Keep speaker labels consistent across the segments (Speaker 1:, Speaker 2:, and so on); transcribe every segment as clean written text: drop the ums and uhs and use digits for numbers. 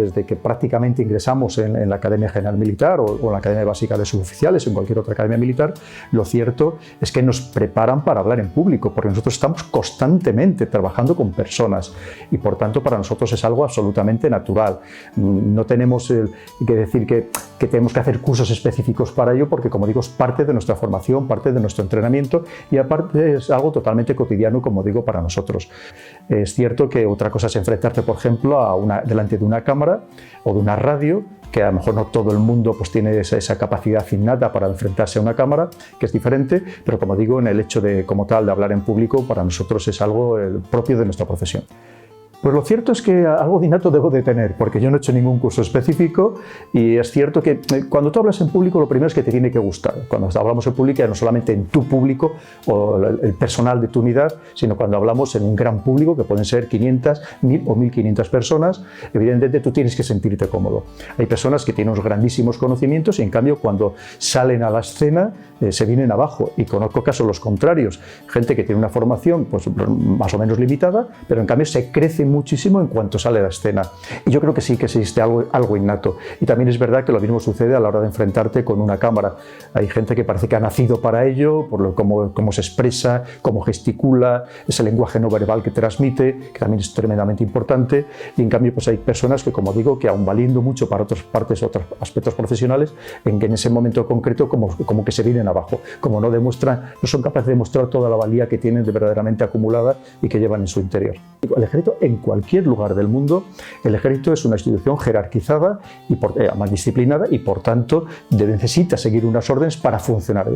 Speaker 1: Desde que prácticamente ingresamos en la Academia General Militar o en la Academia Básica de Suboficiales o en cualquier otra academia militar, lo cierto es que nos preparan para hablar en público, porque nosotros estamos constantemente trabajando con personas y por tanto para nosotros es algo absolutamente natural. No tenemos que decir que tenemos que hacer cursos específicos para ello, porque como digo es parte de nuestra formación, parte de nuestro entrenamiento y aparte es algo totalmente cotidiano, como digo, para nosotros. Es cierto que otra cosa es enfrentarte, por ejemplo, delante de una cámara o de una radio, que a lo mejor no todo el mundo pues, tiene esa capacidad innata para enfrentarse a una cámara, que es diferente, pero como digo, en el hecho de, como tal, de hablar en público, para nosotros es algo propio de nuestra profesión. Pues lo cierto es que algo de innato debo de tener, porque yo no he hecho ningún curso específico y es cierto que cuando tú hablas en público lo primero es que te tiene que gustar. Cuando hablamos en público, no solamente en tu público o el personal de tu unidad, sino cuando hablamos en un gran público, que pueden ser 500, 1000 o 1500 personas, evidentemente tú tienes que sentirte cómodo. Hay personas que tienen unos grandísimos conocimientos y en cambio cuando salen a la escena se vienen abajo, y conozco casos los contrarios, gente que tiene una formación pues, más o menos limitada, pero en cambio se crece muchísimo en cuanto sale a la escena. Y yo creo que sí que existe algo innato. Y también es verdad que lo mismo sucede a la hora de enfrentarte con una cámara. Hay gente que parece que ha nacido para ello, por cómo se expresa, cómo gesticula, ese lenguaje no verbal que transmite, que también es tremendamente importante. Y en cambio pues hay personas que, como digo, que aun valiendo mucho para otras partes, otros aspectos profesionales, en ese momento concreto como que se vienen abajo, como no son capaces de demostrar toda la valía que tienen de verdaderamente acumulada y que llevan en su interior. El ejército, en cualquier lugar del mundo, el ejército es una institución jerarquizada y más disciplinada y por tanto necesita seguir unas órdenes para funcionar.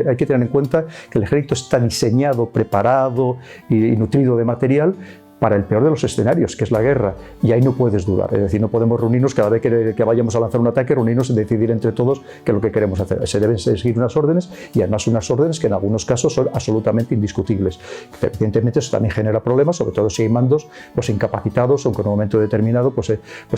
Speaker 1: Hay que tener en cuenta que el ejército está diseñado, preparado y nutrido de material para el peor de los escenarios, que es la guerra, y ahí no puedes dudar. Es decir, no podemos reunirnos cada vez que vayamos a lanzar un ataque, reunirnos y decidir entre todos qué es lo que queremos hacer. Se deben seguir unas órdenes y además unas órdenes que en algunos casos son absolutamente indiscutibles. Evidentemente eso también genera problemas, sobre todo si hay mandos pues, incapacitados o que en un momento determinado pues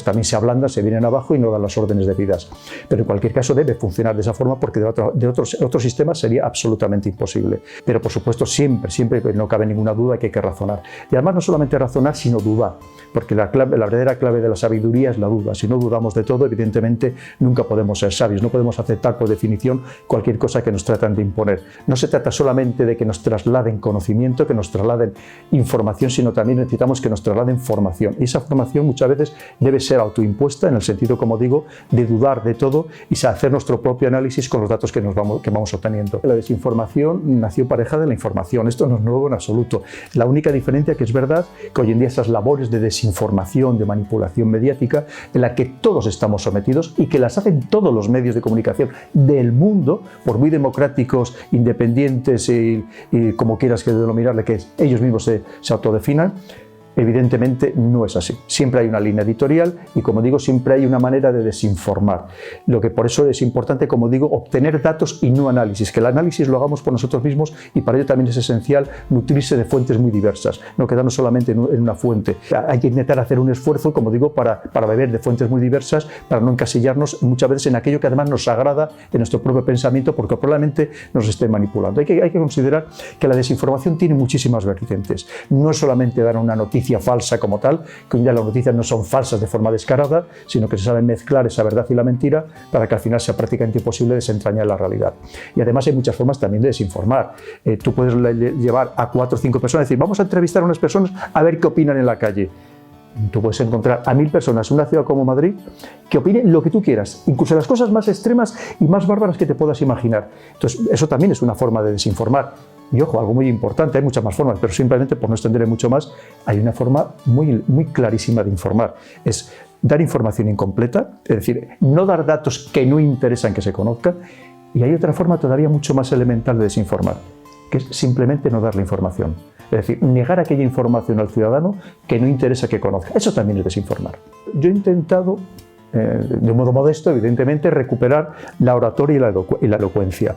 Speaker 1: también se ablandan, se vienen abajo y no dan las órdenes debidas. Pero en cualquier caso debe funcionar de esa forma porque de otros sistemas sería absolutamente imposible. Pero por supuesto siempre, no cabe ninguna duda que hay que razonar. Y además no solamente razonar, sino dudar, porque la verdadera clave de la sabiduría es la duda. Si no dudamos de todo, evidentemente nunca podemos ser sabios, no podemos aceptar por definición cualquier cosa que nos tratan de imponer. No se trata solamente de que nos trasladen conocimiento, que nos trasladen información, sino también necesitamos que nos trasladen formación. Y esa formación muchas veces debe ser autoimpuesta, en el sentido, como digo, de dudar de todo y hacer nuestro propio análisis con los datos que vamos obteniendo. La desinformación nació pareja de la información, esto no es nuevo en absoluto. La única diferencia que es verdad que hoy en día esas labores de desinformación, de manipulación mediática, en la que todos estamos sometidos y que las hacen todos los medios de comunicación del mundo, por muy democráticos, independientes y como quieras que denominarle, que ellos mismos se autodefinan, evidentemente no es así. Siempre hay una línea editorial y, como digo, siempre hay una manera de desinformar. Lo que por eso es importante, como digo, obtener datos y no análisis, que el análisis lo hagamos por nosotros mismos y para ello también es esencial nutrirse de fuentes muy diversas, no quedarnos solamente en una fuente. Hay que intentar hacer un esfuerzo, como digo, para beber de fuentes muy diversas, para no encasillarnos muchas veces en aquello que además nos agrada en nuestro propio pensamiento, porque probablemente nos esté manipulando. Hay que considerar que la desinformación tiene muchísimas vertientes. No es solamente dar una noticia falsa como tal, que hoy día las noticias no son falsas de forma descarada, sino que se sabe mezclar esa verdad y la mentira para que al final sea prácticamente imposible desentrañar la realidad. Y además hay muchas formas también de desinformar. Tú puedes llevar a 4 o 5 personas y decir, vamos a entrevistar a unas personas a ver qué opinan en la calle. Tú puedes encontrar a 1000 personas en una ciudad como Madrid que opinen lo que tú quieras, incluso las cosas más extremas y más bárbaras que te puedas imaginar. Entonces, eso también es una forma de desinformar. Y ojo, algo muy importante, hay muchas más formas, pero simplemente por no extender mucho más, hay una forma muy clarísima de informar. Es dar información incompleta, es decir, no dar datos que no interesan que se conozcan. Y hay otra forma todavía mucho más elemental de desinformar, que es simplemente no dar la información. Es decir, negar aquella información al ciudadano que no interesa que conozca. Eso también es desinformar. Yo he intentado, de un modo modesto, evidentemente, recuperar la oratoria y la elocuencia.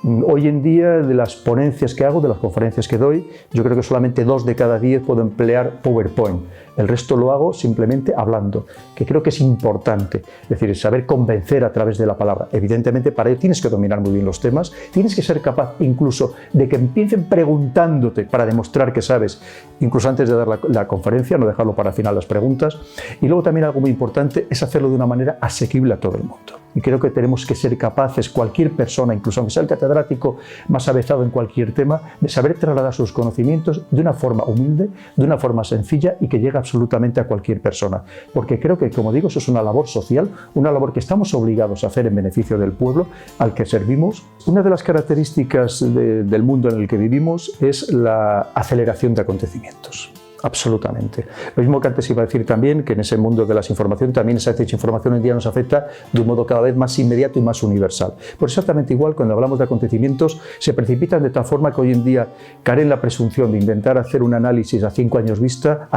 Speaker 1: Hoy en día, de las ponencias que hago, de las conferencias que doy, yo creo que solamente 2 de cada 10 puedo emplear PowerPoint. El resto lo hago simplemente hablando, que creo que es importante. Es decir, saber convencer a través de la palabra. Evidentemente, para ello tienes que dominar muy bien los temas, tienes que ser capaz incluso de que empiecen preguntándote para demostrar que sabes, incluso antes de dar la conferencia, no dejarlo para el final las preguntas. Y luego también algo muy importante es hacerlo de una manera asequible a todo el mundo. Y creo que tenemos que ser capaces, cualquier persona, incluso aunque sea el catedrático más avezado en cualquier tema, de saber trasladar sus conocimientos de una forma humilde, de una forma sencilla y que llegue absolutamente a cualquier persona. Porque creo que, como digo, eso es una labor social, una labor que estamos obligados a hacer en beneficio del pueblo al que servimos. Una de las características del mundo en el que vivimos es la aceleración de acontecimientos. Absolutamente. Lo mismo que antes iba a decir también, que en ese mundo de las informaciones, también esa desinformación hoy en día nos afecta de un modo cada vez más inmediato y más universal. Por exactamente igual, cuando hablamos de acontecimientos, se precipitan de tal forma que hoy en día caer en la presunción de intentar hacer un análisis a 5 años vista,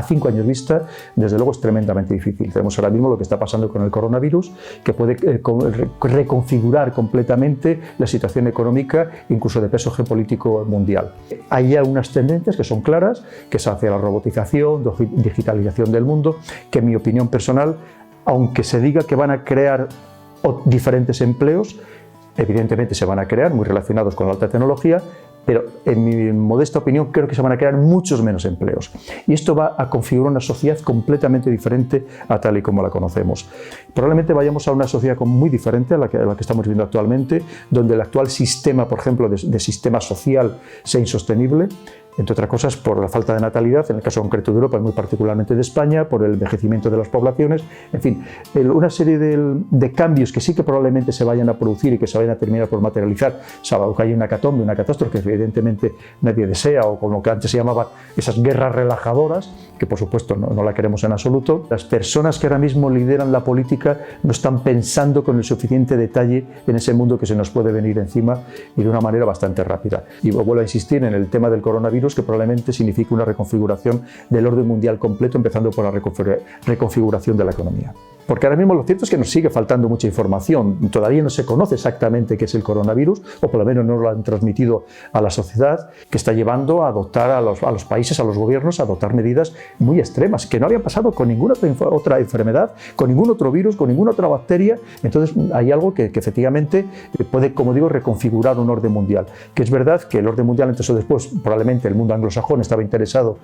Speaker 1: desde luego es tremendamente difícil. Tenemos ahora mismo lo que está pasando con el coronavirus, que puede reconfigurar completamente la situación económica, incluso de peso geopolítico mundial. Hay algunas tendencias que son claras, que es hacia la robotización, digitalización del mundo, que en mi opinión personal, aunque se diga que van a crear diferentes empleos, evidentemente se van a crear, muy relacionados con la alta tecnología, pero en mi modesta opinión creo que se van a crear muchos menos empleos. Y esto va a configurar una sociedad completamente diferente a tal y como la conocemos. Probablemente vayamos a una sociedad muy diferente a la que estamos viviendo actualmente, donde el actual sistema, por ejemplo, de sistema social sea insostenible, entre otras cosas por la falta de natalidad, en el caso concreto de Europa y muy particularmente de España, por el envejecimiento de las poblaciones, en fin, una serie de cambios que sí que probablemente se vayan a producir y que se vayan a terminar por materializar, salvo que haya una hecatombe, una catástrofe que evidentemente nadie desea, o con lo que antes se llamaban esas guerras relajadoras, que por supuesto no la queremos en absoluto. Las personas que ahora mismo lideran la política no están pensando con el suficiente detalle en ese mundo que se nos puede venir encima y de una manera bastante rápida. Y vuelvo a insistir en el tema del coronavirus, que probablemente signifique una reconfiguración del orden mundial completo, empezando por la reconfiguración de la economía. Porque ahora mismo lo cierto es que nos sigue faltando mucha información. Todavía no se conoce exactamente qué es el coronavirus, o por lo menos no lo han transmitido a la sociedad, que está llevando a adoptar a los países, a los gobiernos, a adoptar medidas muy extremas, que no habían pasado con ninguna otra enfermedad, con ningún otro virus, con ninguna otra bacteria. Entonces hay algo que efectivamente puede, como digo, reconfigurar un orden mundial. Que es verdad que el orden mundial, antes o después, probablemente el mundo anglosajón estaba interesado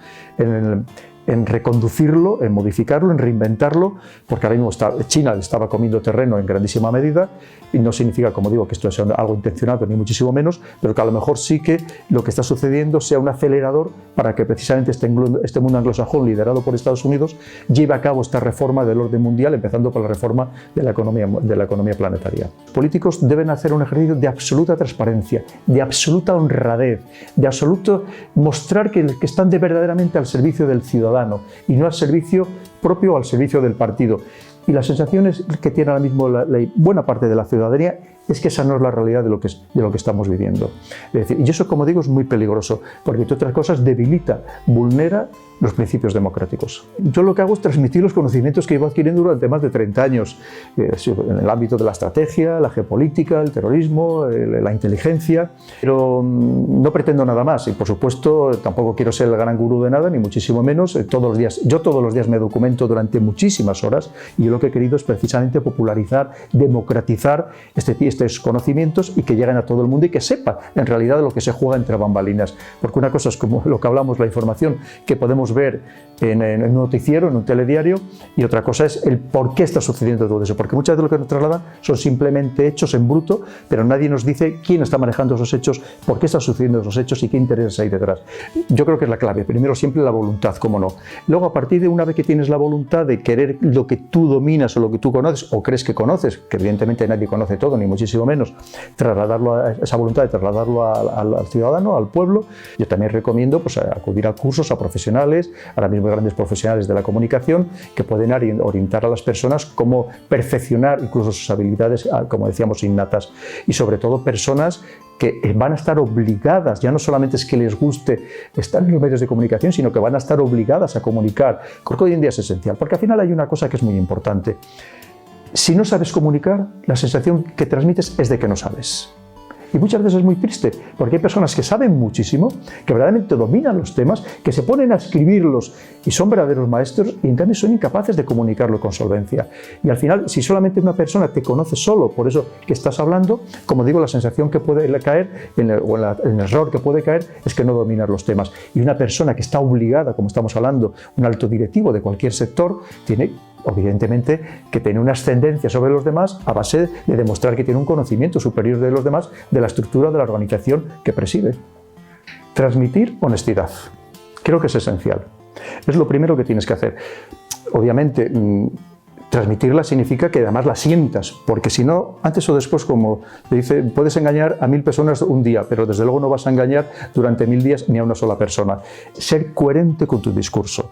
Speaker 1: en reconducirlo, en modificarlo, en reinventarlo, porque ahora mismo China estaba comiendo terreno en grandísima medida, y no significa, como digo, que esto sea algo intencionado, ni muchísimo menos, pero que a lo mejor sí que lo que está sucediendo sea un acelerador para que precisamente este mundo anglosajón, liderado por Estados Unidos, lleve a cabo esta reforma del orden mundial, empezando por la reforma de la economía planetaria. Los políticos deben hacer un ejercicio de absoluta transparencia, de absoluta honradez, de absoluto mostrar que están verdaderamente al servicio del ciudadano, y no al servicio propio o al servicio del partido. Y las sensaciones que tiene ahora mismo la buena parte de la ciudadanía es que esa no es la realidad de lo que estamos viviendo. Es decir, y eso, como digo, es muy peligroso, porque entre otras cosas debilita, vulnera los principios democráticos. Yo lo que hago es transmitir los conocimientos que llevo adquiriendo durante más de 30 años, en el ámbito de la estrategia, la geopolítica, el terrorismo, la inteligencia, pero no pretendo nada más, y por supuesto tampoco quiero ser el gran gurú de nada, ni muchísimo menos. Yo todos los días me documento durante muchísimas horas, y yo lo que he querido es precisamente popularizar, democratizar estos conocimientos, y que lleguen a todo el mundo y que sepa en realidad de lo que se juega entre bambalinas, porque una cosa es como lo que hablamos, la información que podemos ver en un noticiero, en un telediario, y otra cosa es el por qué está sucediendo todo eso, porque muchas de lo que nos trasladan son simplemente hechos en bruto, pero nadie nos dice quién está manejando esos hechos, por qué están sucediendo esos hechos y qué intereses hay detrás. Yo creo que es la clave. Primero, siempre la voluntad, cómo no. Luego, a partir de una vez que tienes la voluntad de querer lo que tú dominas o lo que tú conoces o crees que conoces, que evidentemente nadie conoce todo, ni muchísimo menos, esa voluntad de trasladarlo al ciudadano, al pueblo. Yo también recomiendo pues, acudir a cursos, a profesionales, ahora mismo hay grandes profesionales de la comunicación que pueden orientar a las personas cómo perfeccionar incluso sus habilidades, como decíamos, innatas, y sobre todo personas que van a estar obligadas, ya no solamente es que les guste estar en los medios de comunicación, sino que van a estar obligadas a comunicar. Creo que hoy en día es esencial, porque al final hay una cosa que es muy importante. Si no sabes comunicar, la sensación que transmites es de que no sabes. Y muchas veces es muy triste, porque hay personas que saben muchísimo, que verdaderamente dominan los temas, que se ponen a escribirlos y son verdaderos maestros, y en cambio son incapaces de comunicarlo con solvencia. Y al final, si solamente una persona te conoce solo por eso que estás hablando, como digo, la sensación que puede caer, el error que puede caer, es que no dominas los temas. Y una persona que está obligada, como estamos hablando, un alto directivo de cualquier sector, tiene evidentemente que tiene una ascendencia sobre los demás a base de demostrar que tiene un conocimiento superior de los demás de la estructura de la organización que preside. Transmitir honestidad. Creo que es esencial. Es lo primero que tienes que hacer. Obviamente, transmitirla significa que además la sientas, porque si no, antes o después, como te dice, puedes engañar a 1000 personas un día, pero desde luego no vas a engañar durante 1000 días ni a una sola persona. Ser coherente con tu discurso.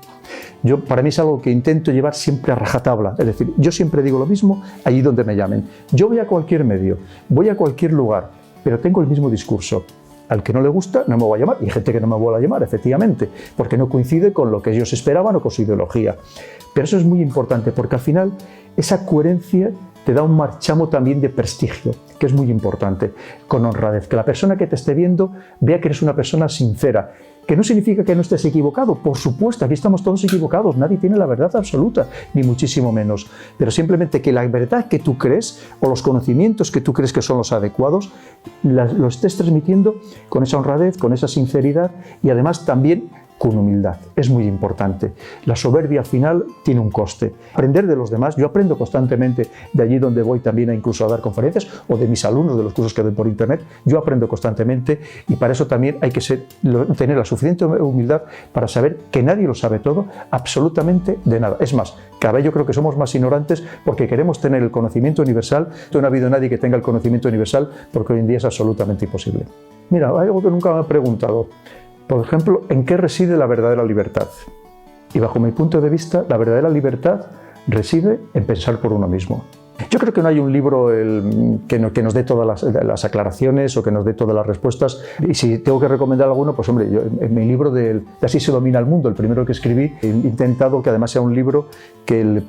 Speaker 1: Para mí es algo que intento llevar siempre a rajatabla, es decir, yo siempre digo lo mismo allí donde me llamen. Yo voy a cualquier medio, voy a cualquier lugar, pero tengo el mismo discurso. Al que no le gusta no me voy a llamar, y hay gente que no me vuelve a llamar, efectivamente, porque no coincide con lo que ellos esperaban o con su ideología. Pero eso es muy importante, porque al final esa coherencia te da un marchamo también de prestigio, que es muy importante, con honradez, que la persona que te esté viendo vea que eres una persona sincera, que no significa que no estés equivocado, por supuesto, aquí estamos todos equivocados, nadie tiene la verdad absoluta, ni muchísimo menos, pero simplemente que la verdad que tú crees o los conocimientos que tú crees que son los adecuados, lo estés transmitiendo con esa honradez, con esa sinceridad y además también con humildad. Es muy importante. La soberbia al final tiene un coste. Aprender de los demás, yo aprendo constantemente de allí donde voy también incluso a dar conferencias o de mis alumnos, de los cursos que doy por internet, yo aprendo constantemente y para eso también hay que tener la suficiente humildad para saber que nadie lo sabe todo, absolutamente de nada. Es más, cada vez yo creo que somos más ignorantes porque queremos tener el conocimiento universal. No ha habido nadie que tenga el conocimiento universal porque hoy en día es absolutamente imposible. Mira, hay algo que nunca me han preguntado. Por ejemplo, ¿en qué reside la verdadera libertad? Y bajo mi punto de vista, la verdadera libertad reside en pensar por uno mismo. Yo creo que no hay un libro que nos dé todas las aclaraciones o que nos dé todas las respuestas. Y si tengo que recomendar alguno, pues hombre, yo, en mi libro de Así se domina el mundo, el primero que escribí, he intentado que además sea un libro que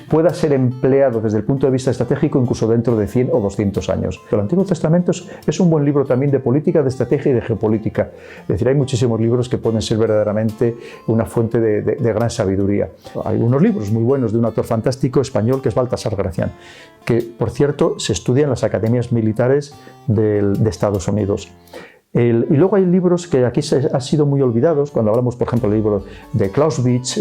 Speaker 1: pueda ser empleado desde el punto de vista estratégico incluso dentro de 100 o 200 años. El Antiguo Testamento es un buen libro también de política, de estrategia y de geopolítica. Es decir, hay muchísimos libros que pueden ser verdaderamente una fuente de gran sabiduría. Hay unos libros muy buenos de un autor fantástico español que es Baltasar Gracián, que por cierto se estudia en las academias militares de Estados Unidos. Y luego hay libros que aquí han sido muy olvidados, cuando hablamos por ejemplo del libro de Clausewitz,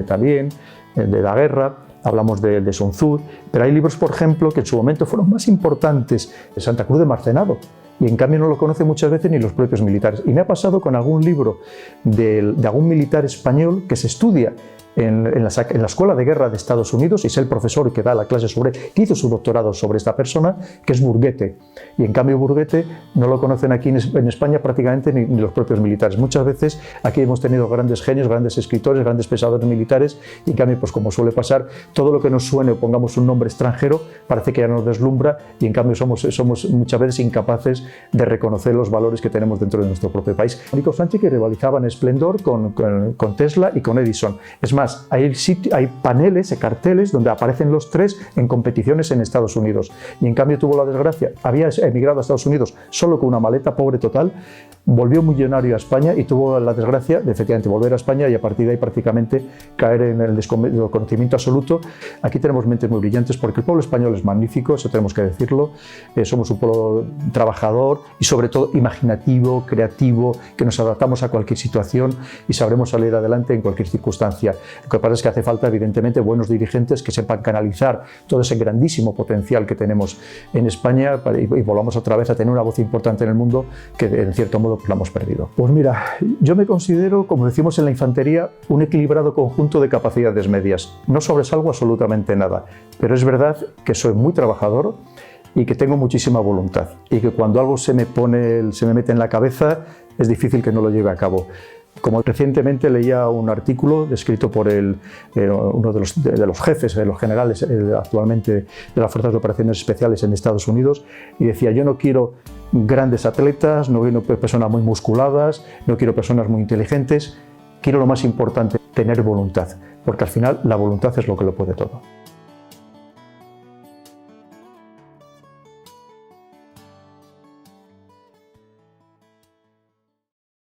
Speaker 1: también de la guerra, hablamos de Sun Tzu, pero hay libros por ejemplo que en su momento fueron más importantes, de Santa Cruz de Marcenado, y en cambio no lo conocen muchas veces ni los propios militares. Y me ha pasado con algún libro de algún militar español que se estudia en la Escuela de Guerra de Estados Unidos, y es el profesor que da la clase que hizo su doctorado sobre esta persona, que es Burguete. Y en cambio Burguete no lo conocen aquí en España prácticamente ni los propios militares. Muchas veces aquí hemos tenido grandes genios, grandes escritores, grandes pensadores militares, y en cambio, pues como suele pasar, todo lo que nos suene o pongamos un nombre extranjero parece que ya nos deslumbra, y en cambio somos muchas veces incapaces de reconocer los valores que tenemos dentro de nuestro propio país. Nico Sánchez, que rivalizaba en esplendor con Tesla y con Edison. Es más, hay paneles, carteles donde aparecen los tres en competiciones en Estados Unidos, y en cambio tuvo la desgracia, había emigrado a Estados Unidos solo con una maleta, pobre total, volvió millonario a España y tuvo la desgracia de efectivamente volver a España y a partir de ahí prácticamente caer en el desconocimiento absoluto. Aquí tenemos mentes muy brillantes porque el pueblo español es magnífico, eso tenemos que decirlo. Somos un pueblo trabajador y sobre todo imaginativo, creativo, que nos adaptamos a cualquier situación y sabremos salir adelante en cualquier circunstancia. Lo que pasa es que hace falta evidentemente buenos dirigentes que sepan canalizar todo ese grandísimo potencial que tenemos en España y volvamos otra vez a tener una voz importante en el mundo que en cierto modo pues la hemos perdido. Pues mira, yo me considero, como decimos en la infantería, un equilibrado conjunto de capacidades medias. No sobresalgo absolutamente nada, pero es verdad que soy muy trabajador y que tengo muchísima voluntad y que cuando algo se me mete en la cabeza es difícil que no lo lleve a cabo. Como recientemente leía un artículo escrito por uno de los jefes, de los generales actualmente de las Fuerzas de Operaciones Especiales en Estados Unidos, y decía: yo no quiero grandes atletas, no quiero personas muy musculadas, no quiero personas muy inteligentes, quiero lo más importante, tener voluntad, porque al final la voluntad es lo que lo puede todo.